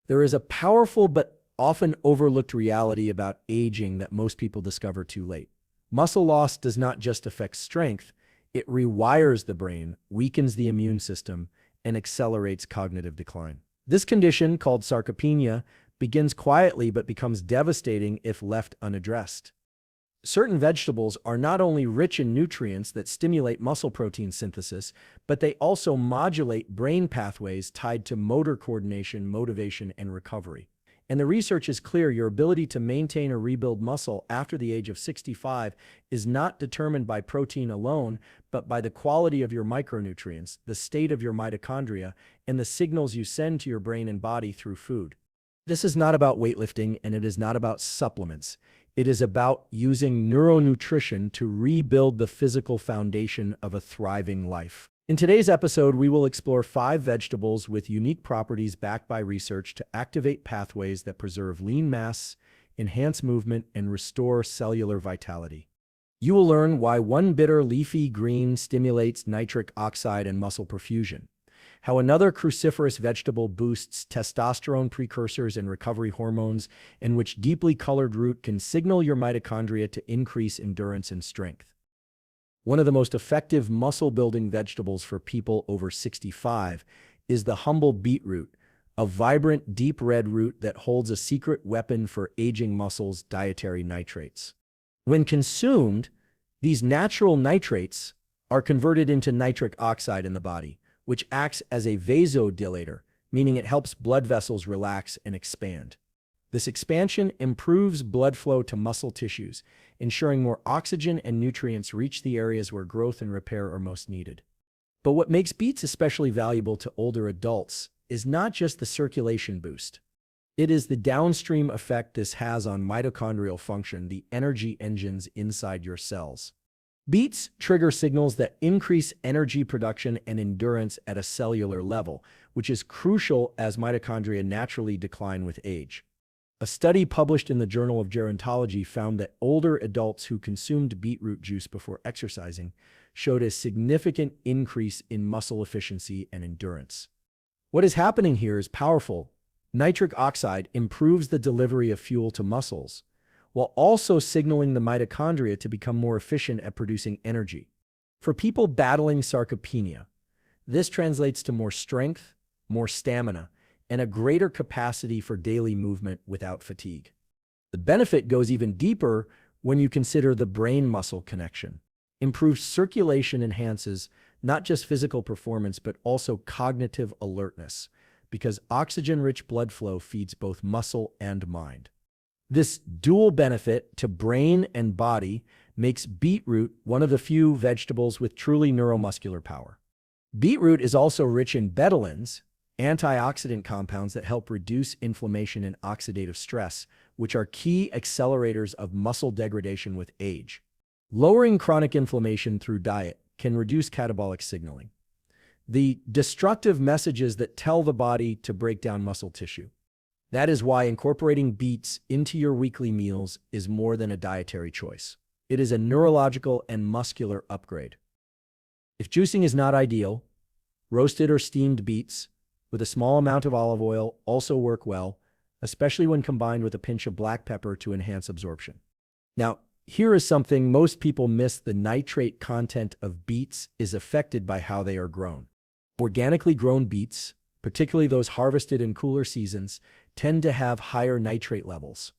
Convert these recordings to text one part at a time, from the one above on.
There is a powerful but often overlooked reality about aging that most people discover too late. Muscle loss does not just affect strength, it rewires the brain, weakens the immune system, and accelerates cognitive decline. This condition, called sarcopenia, begins quietly but becomes devastating if left unaddressed. Certain vegetables are not only rich in nutrients that stimulate muscle protein synthesis, but they also modulate brain pathways tied to motor coordination, motivation, and recovery. And the research is clear: your ability to maintain or rebuild muscle after the age of 65 is not determined by protein alone, but by the quality of your micronutrients, the state of your mitochondria, and the signals you send to your brain and body through food. This is not about weightlifting, and it is not about supplements. It is about using neuronutrition to rebuild the physical foundation of a thriving life. In today's episode, we will explore 5 vegetables with unique properties backed by research to activate pathways that preserve lean mass, enhance movement, and restore cellular vitality. You will learn why one bitter leafy green stimulates nitric oxide and muscle perfusion, how another cruciferous vegetable boosts testosterone precursors and recovery hormones, and which deeply colored root can signal your mitochondria to increase endurance and strength. One of the most effective muscle-building vegetables for people over 65 is the humble beetroot, a vibrant, deep red root that holds a secret weapon for aging muscles: dietary nitrates. When consumed, these natural nitrates are converted into nitric oxide in the body, which acts as a vasodilator, meaning it helps blood vessels relax and expand. This expansion improves blood flow to muscle tissues, ensuring more oxygen and nutrients reach the areas where growth and repair are most needed. But what makes beets especially valuable to older adults is not just the circulation boost. It is the downstream effect this has on mitochondrial function, the energy engines inside your cells. Beets trigger signals that increase energy production and endurance at a cellular level, which is crucial as mitochondria naturally decline with age. A study published in the Journal of Gerontology found that older adults who consumed beetroot juice before exercising showed a significant increase in muscle efficiency and endurance. What is happening here is powerful. Nitric oxide improves the delivery of fuel to muscles, while also signaling the mitochondria to become more efficient at producing energy. For people battling sarcopenia, this translates to more strength, more stamina, and a greater capacity for daily movement without fatigue. The benefit goes even deeper when you consider the brain-muscle connection. Improved circulation enhances not just physical performance, but also cognitive alertness, because oxygen-rich blood flow feeds both muscle and mind. This dual benefit to brain and body makes beetroot one of the few vegetables with truly neuromuscular power. Beetroot is also rich in betalains, antioxidant compounds that help reduce inflammation and oxidative stress, which are key accelerators of muscle degradation with age. Lowering chronic inflammation through diet can reduce catabolic signaling, the destructive messages that tell the body to break down muscle tissue. That is why incorporating beets into your weekly meals is more than a dietary choice. It is a neurological and muscular upgrade. If juicing is not ideal, roasted or steamed beets with a small amount of olive oil also work well, especially when combined with a pinch of black pepper to enhance absorption. Now, here is something most people miss: the nitrate content of beets is affected by how they are grown. Organically grown beets, particularly those harvested in cooler seasons, tend to have higher nitrate levels.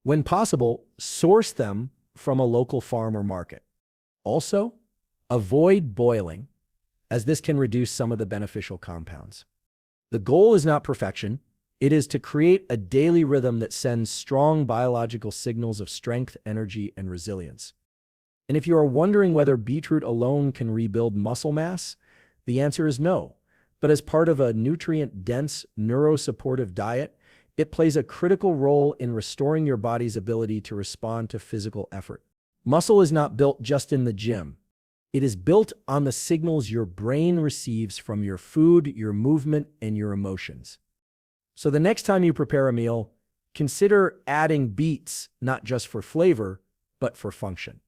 When possible, source them from a local farm or market. Also, avoid boiling, as this can reduce some of the beneficial compounds. The goal is not perfection. It is to create a daily rhythm that sends strong biological signals of strength, energy, and resilience. And if you are wondering whether beetroot alone can rebuild muscle mass, the answer is no. But as part of a nutrient-dense, neurosupportive diet, it plays a critical role in restoring your body's ability to respond to physical effort. Muscle is not built just in the gym. It is built on the signals your brain receives from your food, your movement, and your emotions. So the next time you prepare a meal, consider adding beets, not just for flavor, but for function.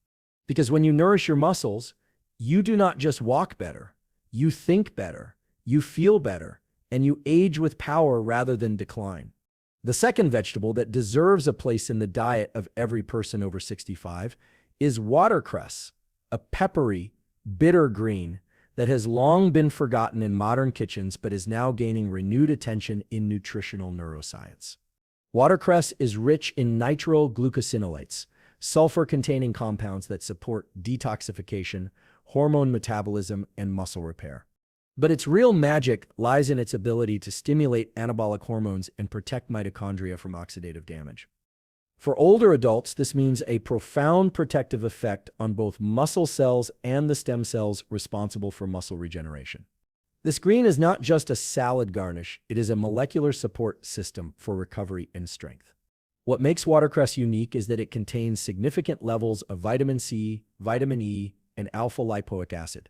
Because when you nourish your muscles, you do not just walk better, you think better, you feel better, and you age with power rather than decline. The second vegetable that deserves a place in the diet of every person over 65 is watercress, a peppery, bitter green that has long been forgotten in modern kitchens but is now gaining renewed attention in nutritional neuroscience. Watercress is rich in nitroglucosinolates, sulfur-containing compounds that support detoxification, hormone metabolism, and muscle repair. But its real magic lies in its ability to stimulate anabolic hormones and protect mitochondria from oxidative damage. For older adults, this means a profound protective effect on both muscle cells and the stem cells responsible for muscle regeneration. This green is not just a salad garnish, it is a molecular support system for recovery and strength. What makes watercress unique is that it contains significant levels of vitamin C, vitamin E, and alpha-lipoic acid,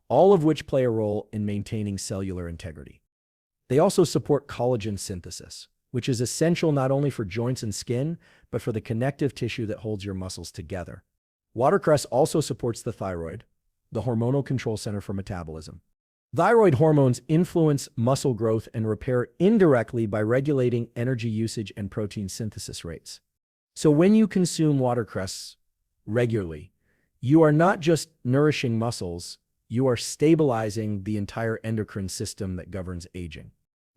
all of which play a role in maintaining cellular integrity. They also support collagen synthesis, which is essential not only for joints and skin, but for the connective tissue that holds your muscles together. Watercress also supports the thyroid, the hormonal control center for metabolism. Thyroid hormones influence muscle growth and repair indirectly by regulating energy usage and protein synthesis rates. So when you consume watercress regularly, you are not just nourishing muscles, you are stabilizing the entire endocrine system that governs aging.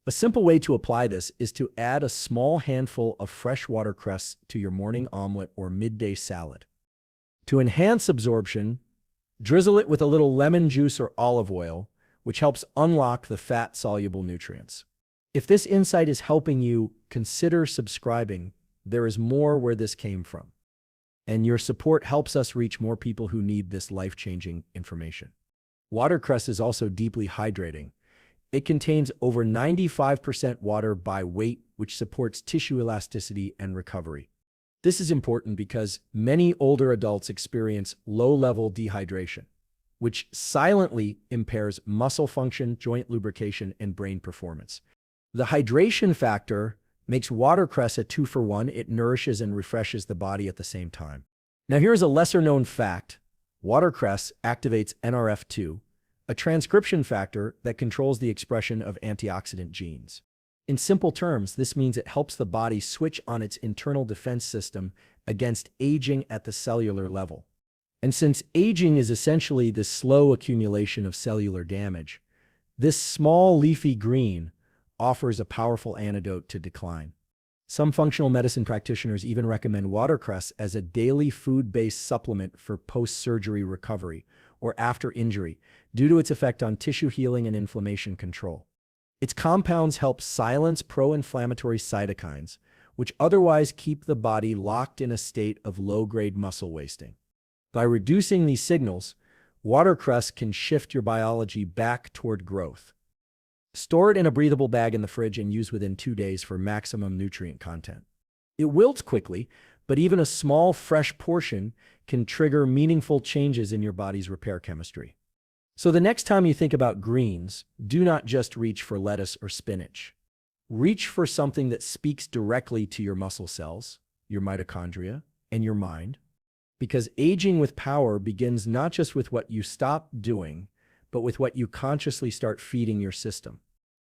A simple way to apply this is to add a small handful of fresh watercress to your morning omelet or midday salad. To enhance absorption, drizzle it with a little lemon juice or olive oil, which helps unlock the fat-soluble nutrients. If this insight is helping you, consider subscribing. There is more where this came from. And your support helps us reach more people who need this life-changing information. Watercress is also deeply hydrating. It contains over 95% water by weight, which supports tissue elasticity and recovery. This is important because many older adults experience low-level dehydration, which silently impairs muscle function, joint lubrication, and brain performance. The hydration factor makes watercress a 2-for-1. It nourishes and refreshes the body at the same time. Now here's a lesser-known fact. Watercress activates NRF2, a transcription factor that controls the expression of antioxidant genes. In simple terms, this means it helps the body switch on its internal defense system against aging at the cellular level. And since aging is essentially the slow accumulation of cellular damage, this small leafy green offers a powerful antidote to decline. Some functional medicine practitioners even recommend watercress as a daily food-based supplement for post-surgery recovery or after injury due to its effect on tissue healing and inflammation control. Its compounds help silence pro-inflammatory cytokines, which otherwise keep the body locked in a state of low-grade muscle wasting. By reducing these signals, watercress can shift your biology back toward growth. Store it in a breathable bag in the fridge and use within 2 days for maximum nutrient content. It wilts quickly, but even a small, fresh portion can trigger meaningful changes in your body's repair chemistry. So the next time you think about greens, do not just reach for lettuce or spinach. Reach for something that speaks directly to your muscle cells, your mitochondria, and your mind. Because aging with power begins not just with what you stop doing, but with what you consciously start feeding your system.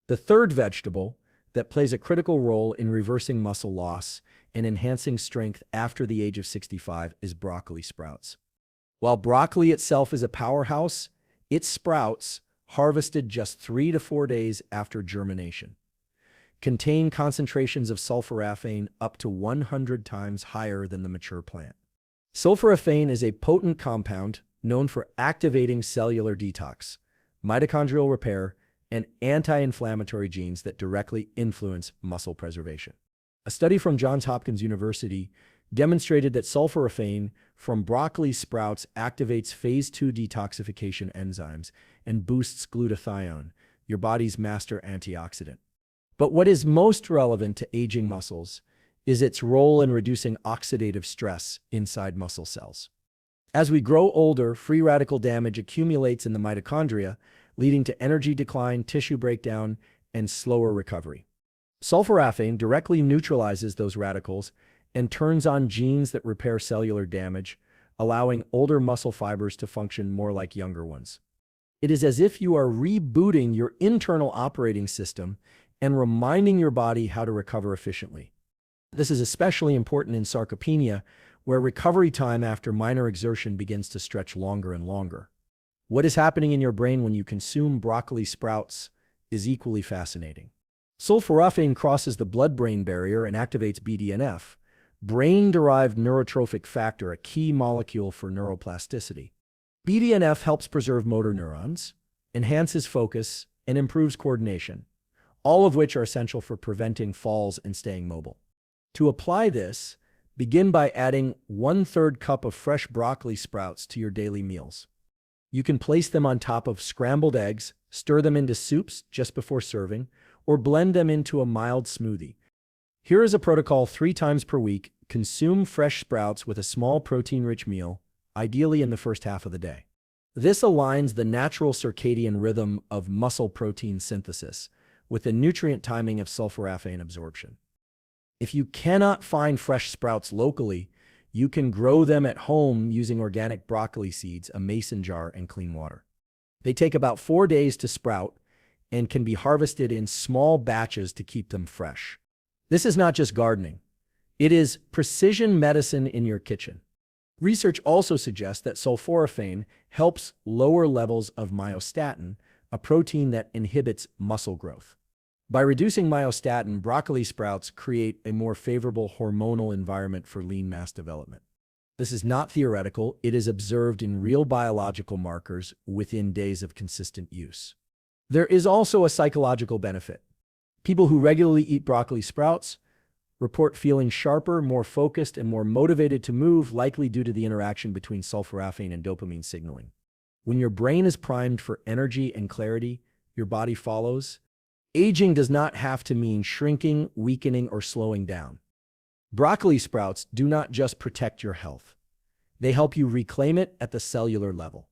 The third vegetable that plays a critical role in reversing muscle loss and enhancing strength after the age of 65 is broccoli sprouts. While broccoli itself is a powerhouse, its sprouts, harvested just 3 to 4 days after germination, contain concentrations of sulforaphane up to 100 times higher than the mature plant. Sulforaphane is a potent compound known for activating cellular detox, mitochondrial repair, and anti-inflammatory genes that directly influence muscle preservation. A study from Johns Hopkins University demonstrated that sulforaphane from broccoli sprouts activates phase 2 detoxification enzymes and boosts glutathione, your body's master antioxidant. But what is most relevant to aging muscles is its role in reducing oxidative stress inside muscle cells. As we grow older, free radical damage accumulates in the mitochondria, leading to energy decline, tissue breakdown, and slower recovery. Sulforaphane directly neutralizes those radicals and turns on genes that repair cellular damage, allowing older muscle fibers to function more like younger ones. It is as if you are rebooting your internal operating system and reminding your body how to recover efficiently. This is especially important in sarcopenia, where recovery time after minor exertion begins to stretch longer and longer. What is happening in your brain when you consume broccoli sprouts is equally fascinating. Sulforaphane crosses the blood-brain barrier and activates BDNF, brain-derived neurotrophic factor, a key molecule for neuroplasticity. BDNF helps preserve motor neurons, enhances focus, and improves coordination, all of which are essential for preventing falls and staying mobile. To apply this, begin by adding 1/3 cup of fresh broccoli sprouts to your daily meals. You can place them on top of scrambled eggs, stir them into soups just before serving, or blend them into a mild smoothie. Here is a protocol: 3 times per week, consume fresh sprouts with a small protein-rich meal, ideally in the first half of the day. This aligns the natural circadian rhythm of muscle protein synthesis with the nutrient timing of sulforaphane absorption. If you cannot find fresh sprouts locally, you can grow them at home using organic broccoli seeds, a mason jar, and clean water. They take about 4 days to sprout and can be harvested in small batches to keep them fresh. This is not just gardening. It is precision medicine in your kitchen. Research also suggests that sulforaphane helps lower levels of myostatin, a protein that inhibits muscle growth. By reducing myostatin, broccoli sprouts create a more favorable hormonal environment for lean mass development. This is not theoretical, it is observed in real biological markers within days of consistent use. There is also a psychological benefit. People who regularly eat broccoli sprouts report feeling sharper, more focused, and more motivated to move, likely due to the interaction between sulforaphane and dopamine signaling. When your brain is primed for energy and clarity, your body follows. Aging does not have to mean shrinking, weakening, or slowing down. Broccoli sprouts do not just protect your health. They help you reclaim it at the cellular level.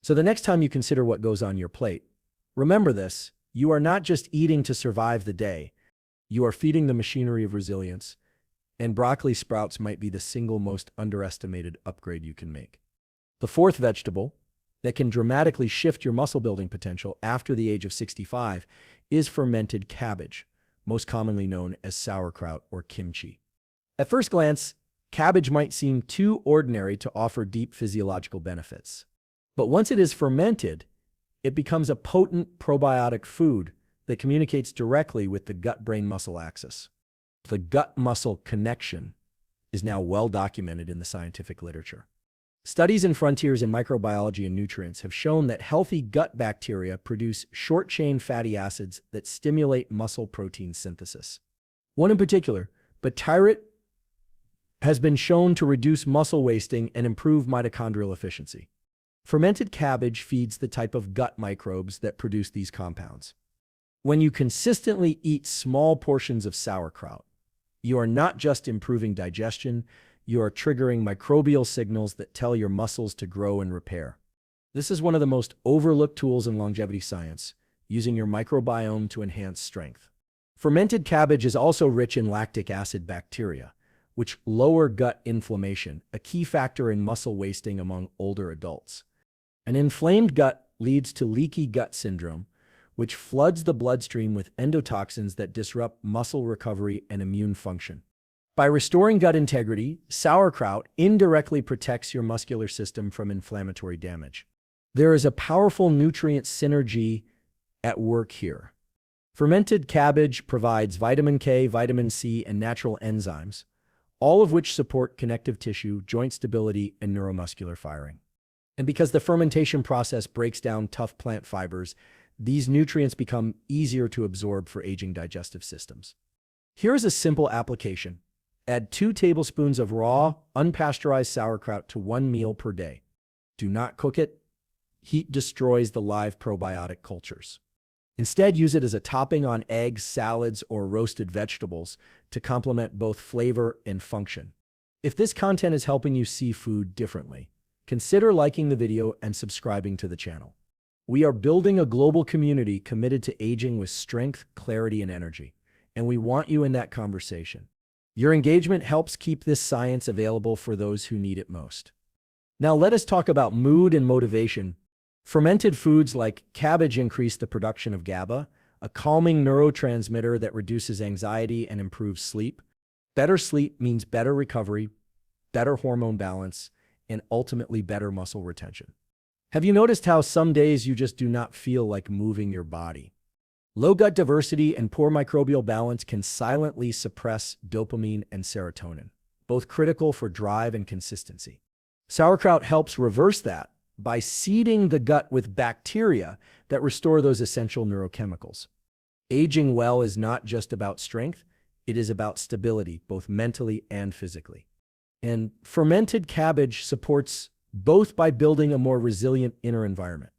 So the next time you consider what goes on your plate, remember this: you are not just eating to survive the day, you are feeding the machinery of resilience, and broccoli sprouts might be the single most underestimated upgrade you can make. The fourth vegetable that can dramatically shift your muscle building potential after the age of 65 is fermented cabbage, most commonly known as sauerkraut or kimchi. At first glance, cabbage might seem too ordinary to offer deep physiological benefits. But once it is fermented, it becomes a potent probiotic food that communicates directly with the gut-brain muscle axis. The gut-muscle connection is now well documented in the scientific literature. Studies in Frontiers in Microbiology and Nutrients have shown that healthy gut bacteria produce short-chain fatty acids that stimulate muscle protein synthesis. One in particular, Beetroot, has been shown to reduce muscle wasting and improve mitochondrial efficiency. Fermented cabbage feeds the type of gut microbes that produce these compounds. When you consistently eat small portions of sauerkraut, you are not just improving digestion, you are triggering microbial signals that tell your muscles to grow and repair. This is one of the most overlooked tools in longevity science, using your microbiome to enhance strength. Fermented cabbage is also rich in lactic acid bacteria, which lower gut inflammation, a key factor in muscle wasting among older adults. An inflamed gut leads to leaky gut syndrome, which floods the bloodstream with endotoxins that disrupt muscle recovery and immune function. By restoring gut integrity, sauerkraut indirectly protects your muscular system from inflammatory damage. There is a powerful nutrient synergy at work here. Fermented cabbage provides vitamin K, vitamin C, and natural enzymes, all of which support connective tissue, joint stability, and neuromuscular firing. And because the fermentation process breaks down tough plant fibers, these nutrients become easier to absorb for aging digestive systems. Here is a simple application. Add 2 tablespoons of raw, unpasteurized sauerkraut to 1 meal per day. Do not cook it. Heat destroys the live probiotic cultures. Instead, use it as a topping on eggs, salads, or roasted vegetables to complement both flavor and function. If this content is helping you see food differently, consider liking the video and subscribing to the channel. We are building a global community committed to aging with strength, clarity, and energy, and we want you in that conversation. Your engagement helps keep this science available for those who need it most. Now let us talk about mood and motivation. Fermented foods like cabbage increase the production of GABA, a calming neurotransmitter that reduces anxiety and improves sleep. Better sleep means better recovery, better hormone balance, and ultimately better muscle retention. Have you noticed how some days you just do not feel like moving your body? Low gut diversity and poor microbial balance can silently suppress dopamine and serotonin, both critical for drive and consistency. Sauerkraut helps reverse that by seeding the gut with bacteria that restore those essential neurochemicals. Aging well is not just about strength, it is about stability, both mentally and physically. And fermented cabbage supports both by building a more resilient inner environment.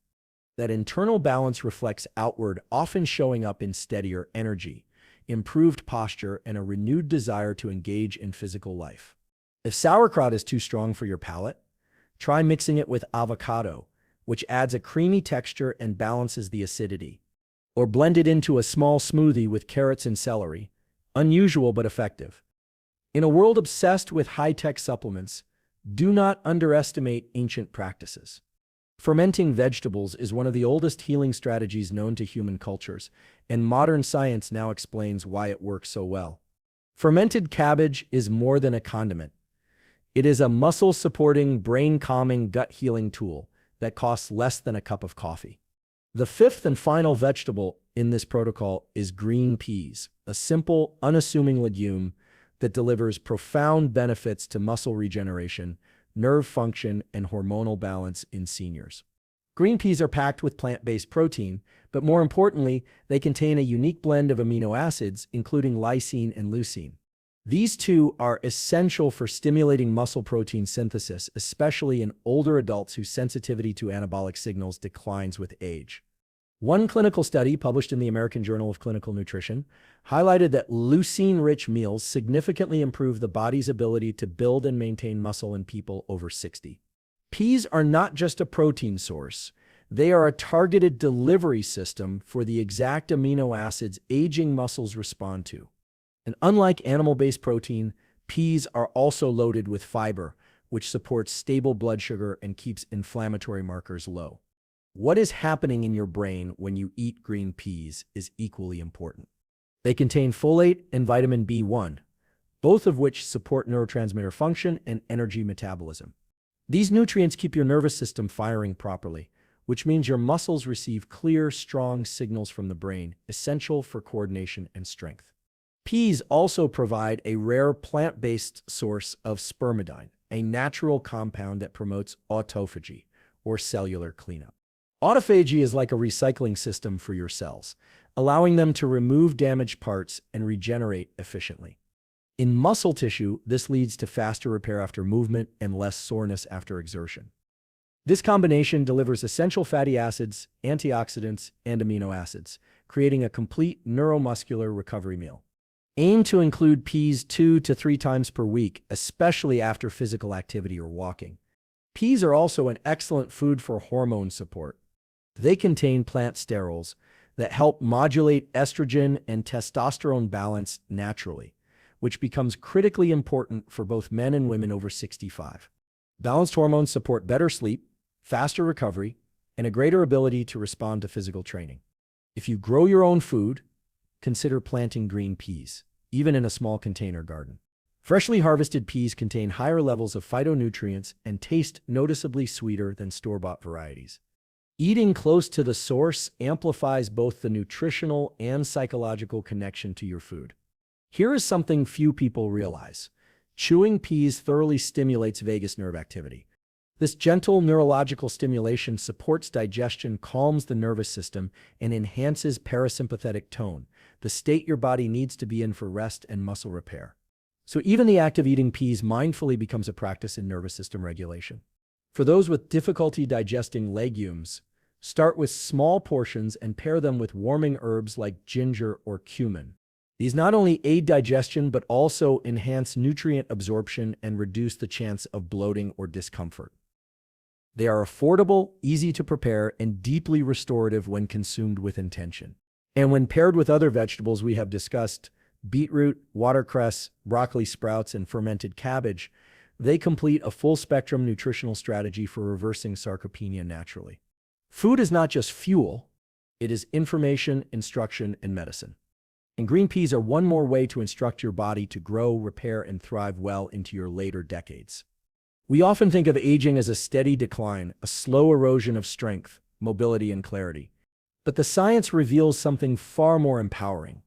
That internal balance reflects outward, often showing up in steadier energy, improved posture, and a renewed desire to engage in physical life. If sauerkraut is too strong for your palate, try mixing it with avocado, which adds a creamy texture and balances the acidity. Or blend it into a small smoothie with carrots and celery, unusual but effective. In a world obsessed with high-tech supplements, do not underestimate ancient practices. Fermenting vegetables is one of the oldest healing strategies known to human cultures, and modern science now explains why it works so well. Fermented cabbage is more than a condiment. It is a muscle-supporting, brain-calming, gut-healing tool that costs less than a cup of coffee. The fifth and final vegetable in this protocol is green peas, a simple, unassuming legume that delivers profound benefits to muscle regeneration, nerve function, and hormonal balance in seniors. Green peas are packed with plant-based protein, but more importantly, they contain a unique blend of amino acids, including lysine and leucine. These two are essential for stimulating muscle protein synthesis, especially in older adults whose sensitivity to anabolic signals declines with age. One clinical study published in the American Journal of Clinical Nutrition highlighted that leucine-rich meals significantly improve the body's ability to build and maintain muscle in people over 60. Peas are not just a protein source, they are a targeted delivery system for the exact amino acids aging muscles respond to. And unlike animal-based protein, peas are also loaded with fiber, which supports stable blood sugar and keeps inflammatory markers low. What is happening in your brain when you eat green peas is equally important. They contain folate and vitamin B1, both of which support neurotransmitter function and energy metabolism. These nutrients keep your nervous system firing properly, which means your muscles receive clear, strong signals from the brain, essential for coordination and strength. Peas also provide a rare plant-based source of spermidine, a natural compound that promotes autophagy, or cellular cleanup. Autophagy is like a recycling system for your cells, allowing them to remove damaged parts and regenerate efficiently. In muscle tissue, this leads to faster repair after movement and less soreness after exertion. This combination delivers essential fatty acids, antioxidants, and amino acids, creating a complete neuromuscular recovery meal. Aim to include peas 2 to 3 times per week, especially after physical activity or walking. Peas are also an excellent food for hormone support. They contain plant sterols that help modulate estrogen and testosterone balance naturally, which becomes critically important for both men and women over 65. Balanced hormones support better sleep, faster recovery, and a greater ability to respond to physical training. If you grow your own food, consider planting green peas, even in a small container garden. Freshly harvested peas contain higher levels of phytonutrients and taste noticeably sweeter than store-bought varieties. Eating close to the source amplifies both the nutritional and psychological connection to your food. Here is something few people realize. Chewing peas thoroughly stimulates vagus nerve activity. This gentle neurological stimulation supports digestion, calms the nervous system, and enhances parasympathetic tone, the state your body needs to be in for rest and muscle repair. So even the act of eating peas mindfully becomes a practice in nervous system regulation. For those with difficulty digesting legumes, start with small portions and pair them with warming herbs like ginger or cumin. These not only aid digestion but also enhance nutrient absorption and reduce the chance of bloating or discomfort. They are affordable, easy to prepare, and deeply restorative when consumed with intention. And when paired with other vegetables we have discussed, beetroot, watercress, broccoli sprouts, and fermented cabbage, they complete a full-spectrum nutritional strategy for reversing sarcopenia naturally. Food is not just fuel, it is information, instruction, and medicine. And green peas are one more way to instruct your body to grow, repair, and thrive well into your later decades. We often think of aging as a steady decline, a slow erosion of strength, mobility, and clarity. But the science reveals something far more empowering.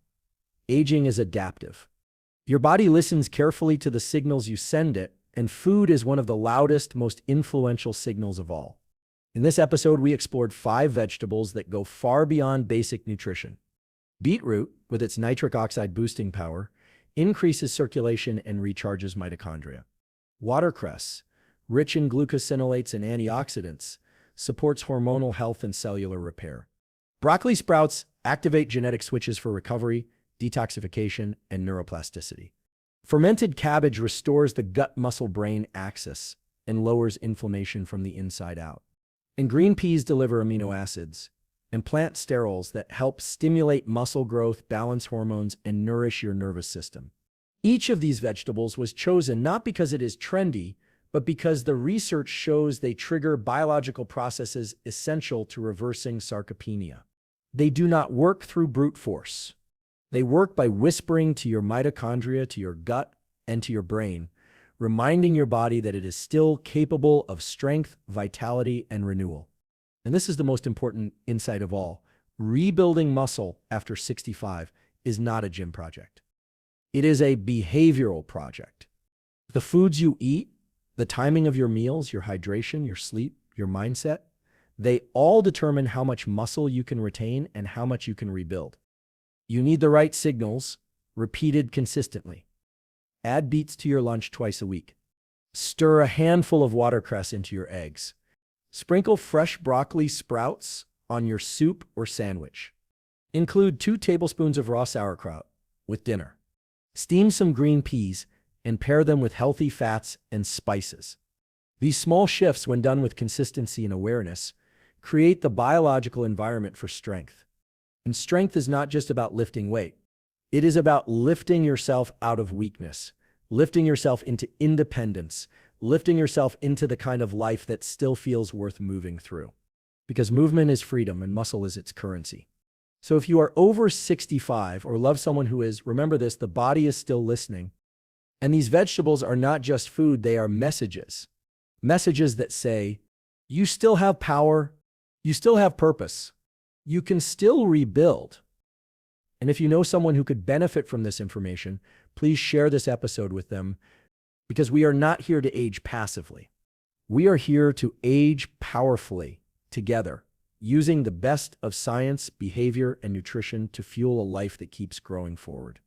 Aging is adaptive. Your body listens carefully to the signals you send it, and food is one of the loudest, most influential signals of all. In this episode, we explored 5 vegetables that go far beyond basic nutrition. Beetroot, with its nitric oxide boosting power, increases circulation and recharges mitochondria. Watercress, rich in glucosinolates and antioxidants, supports hormonal health and cellular repair. Broccoli sprouts activate genetic switches for recovery, detoxification, and neuroplasticity. Fermented cabbage restores the gut-muscle-brain axis and lowers inflammation from the inside out. And green peas deliver amino acids and plant sterols that help stimulate muscle growth, balance hormones, and nourish your nervous system. Each of these vegetables was chosen not because it is trendy, but because the research shows they trigger biological processes essential to reversing sarcopenia. They do not work through brute force. They work by whispering to your mitochondria, to your gut, and to your brain, reminding your body that it is still capable of strength, vitality, and renewal. And this is the most important insight of all. Rebuilding muscle after 65 is not a gym project. It is a behavioral project. The foods you eat, the timing of your meals, your hydration, your sleep, your mindset, they all determine how much muscle you can retain and how much you can rebuild. You need the right signals, repeated consistently. Add beets to your lunch twice a week. Stir a handful of watercress into your eggs. Sprinkle fresh broccoli sprouts on your soup or sandwich. Include 2 tablespoons of raw sauerkraut with dinner. Steam some green peas and pair them with healthy fats and spices. These small shifts, when done with consistency and awareness, create the biological environment for strength. And strength is not just about lifting weight. It is about lifting yourself out of weakness, lifting yourself into independence, lifting yourself into the kind of life that still feels worth moving through. Because movement is freedom and muscle is its currency. So if you are over 65 or love someone who is, remember this, the body is still listening. And these vegetables are not just food, they are messages. Messages that say, you still have power, you still have purpose, you can still rebuild. And if you know someone who could benefit from this information, please share this episode with them, because we are not here to age passively. We are here to age powerfully together, using the best of science, behavior, and nutrition to fuel a life that keeps growing forward.